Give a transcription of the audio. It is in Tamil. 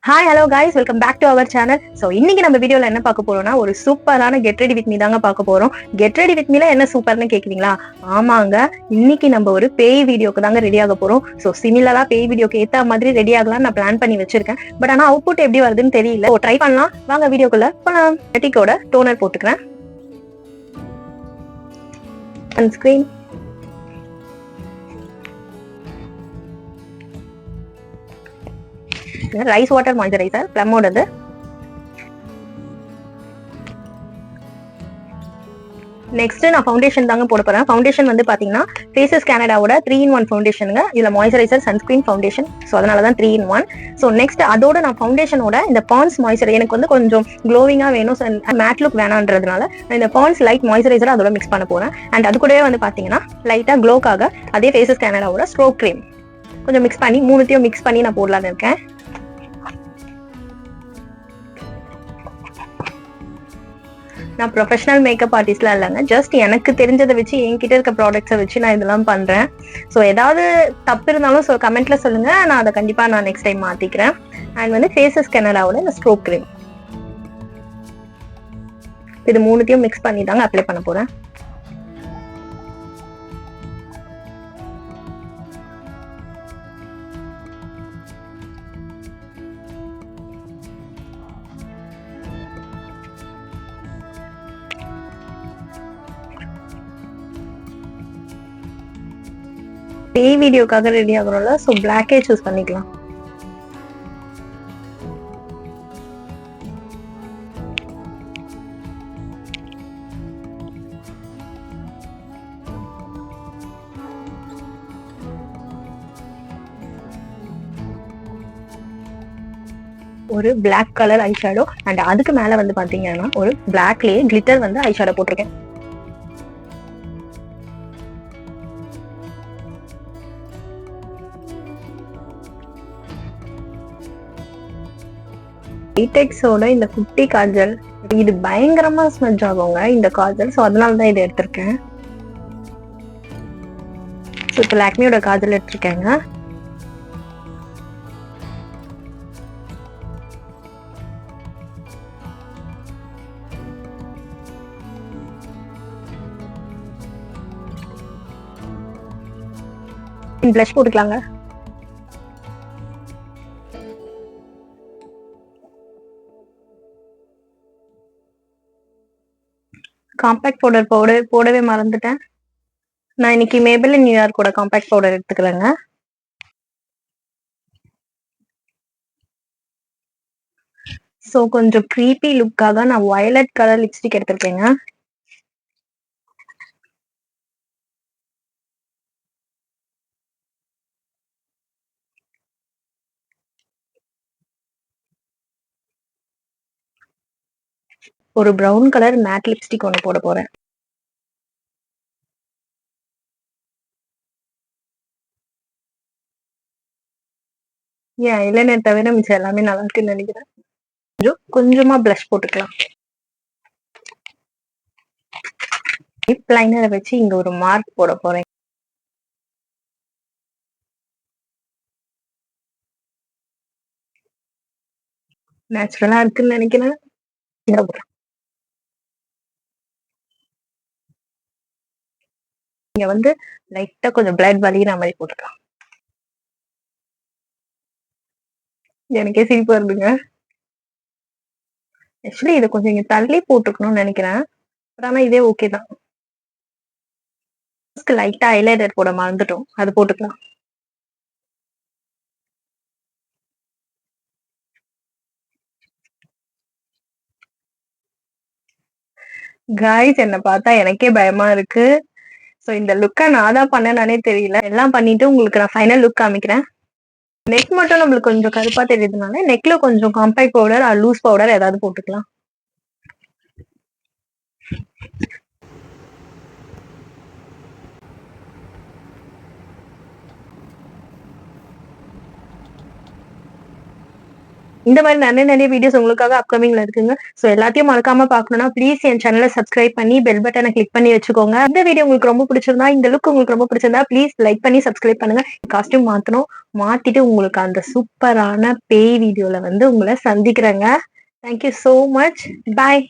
Hi hello guys, welcome back to our channel. So இன்னைக்கு நம்ம வீடியோல என்ன பார்க்க போறோம்னா, ஒரு சூப்பரான கெட் ரெடி வித் மீ தாங்க பார்க்க போறோம். கெட் ரெடி வித் மீல என்ன சூப்பர்னு கேக்குறீங்களா? ஆமாங்க, இன்னைக்கு நம்ம ஒரு பேய் வீடியோக்கு தாங்க ரெடி ஆக போறோம். ஸோ சிமிலரா பேய் வீடியோக்கு ஏத்த மாதிரி ரெடி ஆகலாம் நான் பிளான் பண்ணி வச்சிருக்கேன். பட் ஆனா அவுட்புட் எப்படி வருதுன்னு தெரியல. ட்ரை பண்ணலாம் வாங்க வீடியோக்குள்ள போலாம். பெட்டிக்கோட டோனர் போட்டுக்கிறேன். சன்ஸ்கிரீன், ரைஸ் வாட்டர் மாய்ஸ்சரைசர் பிளம்மோடது. நெக்ஸ்ட் நான் ஃபவுண்டேஷன் தாங்க போட போறேன். ஃபவுண்டேஷன் வந்து பாத்தீங்கன்னா ஃபேஸஸ் கனடாவோட 3-in-1 ஃபவுண்டேஷனுங்க. இதுல மாய்ஸ்சரைசர், சன்ஸ்கிரீன், ஃபவுண்டேஷன். ஸோ அதனால தான் 3-in-1. ஸோ நெக்ஸ்ட் அதோட நான் ஃபவுண்டேஷனோட இந்த பாண்ட்ஸ் மாய்ஸ்சரைசர் எனக்கு வந்து கொஞ்சம் க்ளோவிங்கா வேணும், மேட் லுக் வேணான்றதுனால நான் இந்த பாண்ட்ஸ் லைட் மாய்ஸ்சரைசர் அதோட மிக்ஸ் பண்ண போறேன். அண்ட் அது கூடவே வந்து பாத்தீங்கன்னா லைட்டா க்ளோக்காக அதே ஃபேஸஸ் கனடாவோட ஸ்ட்ரோக் க்ரீம் கொஞ்சம் மிக்ஸ் பண்ணி மூணுத்தையும் மிக்ஸ் பண்ணி நான் போடலான்னு இருக்கேன். நான் ப்ரொஃபஷனல் மேக்கப் ஆர்டிஸ்ட்லாம் இல்லைங்க. ஜஸ்ட் எனக்கு தெரிஞ்சதை வச்சு என்கிட்ட இருக்க ப்ராடக்ட்ஸை வச்சு நான் இதெல்லாம் பண்றேன். ஸோ ஏதாவது தப்பு இருந்தாலும் கமெண்ட்ல சொல்லுங்க, நான் அதை கண்டிப்பா நான் நெக்ஸ்ட் டைம் மாத்திக்கிறேன். அண்ட் வந்து ஃபேஸஸ் கனடாவோட இந்த ஸ்ட்ரோக் கிரீம் இது மூணுத்தையும் மிக்ஸ் பண்ணி தாங்க அப்ளை பண்ண போறேன். பேய் வீடியோக்காக ரெடி ஆகுறோம்ல, ஸோ பிளாக்கே சூஸ் பண்ணிக்கலாம். ஒரு black colour eye shadow and அதுக்கு மேல வந்து பாத்தீங்கன்னா ஒரு பிளாக்லயே கிளிட்டர் வந்து ஐ ஷேடோ போட்டிருக்கேன். ஐடெக்ஸோட இந்த குட்டி காஜல் இது பயங்கரமா ஸ்மெட்ச் ஆகுங்க இந்த காஜல். ஸோ அதனால தான் இதை எடுத்திருக்கேன். ஸோ இப்போ லாக்மியோட காஜல் எடுத்திருக்கேங்க. ப்ளஷ் போட்டுக்கலாங்க. காம்பேக்ட் பவுடர் போடவே மறந்துட்டேன். நான் இன்னைக்கு மேபெலின் நியூயார்க்கோட காம்பேக்ட் பவுடர் எடுத்துக்கிறேங்க. ஸோ கொஞ்சம் க்ரீப்பி லுக்காக நான் வயலட் கலர் லிப்ஸ்டிக் எடுத்திருக்கேங்க. ஒரு ப்ரௌன் கலர் மேட் லிப்ஸ்டிக் ஒன்று போட போறேன். ஏன் ஐலைனர் தவிர மிச்சம் எல்லாமே நல்லா இருக்குன்னு நினைக்கிறேன். கொஞ்சமா பிளஷ் போட்டுக்கலாம். லிப் லைனரை வச்சு இங்க ஒரு மார்க் போட போறேன். நேச்சுரலா இருக்குன்னு நினைக்கிறேன். இங்க வந்து லைட்டா கொஞ்சம் பிளட் வலிகிற மாதிரி போட்டுக்கலாம். எனக்கே சிரிப்பு வருதுங்க. ஆக்சுவலி இதை கொஞ்சம் இங்க தள்ளி போட்டுக்கணும்னு நினைக்கிறேன். ஆனா இதே ஓகே தான். லைட்டா ஐலைனர் போட மறந்துட்டோம், அது போட்டுக்கலாம். காய்ஸ், என்ன பார்த்தா எனக்கே பயமா இருக்கு. ஸோ இந்த லுக்கை நான் தான் பண்ணேனானே தெரியல. எல்லாம் பண்ணிட்டு உங்களுக்கு நான் ஃபைனல் லுக் காமிக்கிறேன். நெக் மட்டும் நம்மளுக்கு கொஞ்சம் கருப்பா தெரியுதுனால நெக்ல கொஞ்சம் காம்பேக்ட் பவுடர் லூஸ் பவுடர் ஏதாவது போட்டுக்கலாம். இந்த மாதிரி நிறைய வீடியோஸ் உங்களுக்காக அப்கமிங்ல இருக்குங்க. சோ எல்லாத்தையும் மறக்காம பாக்கணும்னா ப்ளீஸ் என் சேனலை சப்ஸ்கிரைப் பண்ணி பெல் பட்டனை கிளிக் பண்ணி வச்சுக்கோங்க. இந்த வீடியோ உங்களுக்கு ரொம்ப பிடிச்சிருந்தா, இந்த லுக் உங்களுக்கு ரொம்ப பிடிச்சிருந்தா ப்ளீஸ் லைக் பண்ணி சப்ஸ்கிரைப் பண்ணுங்க. காஸ்டியூம் மாத்திட்டு உங்களுக்கு அந்த சூப்பரான பேய் வீடியோல உங்களை சந்திக்கிறேங்க. Thank you so much. பாய்.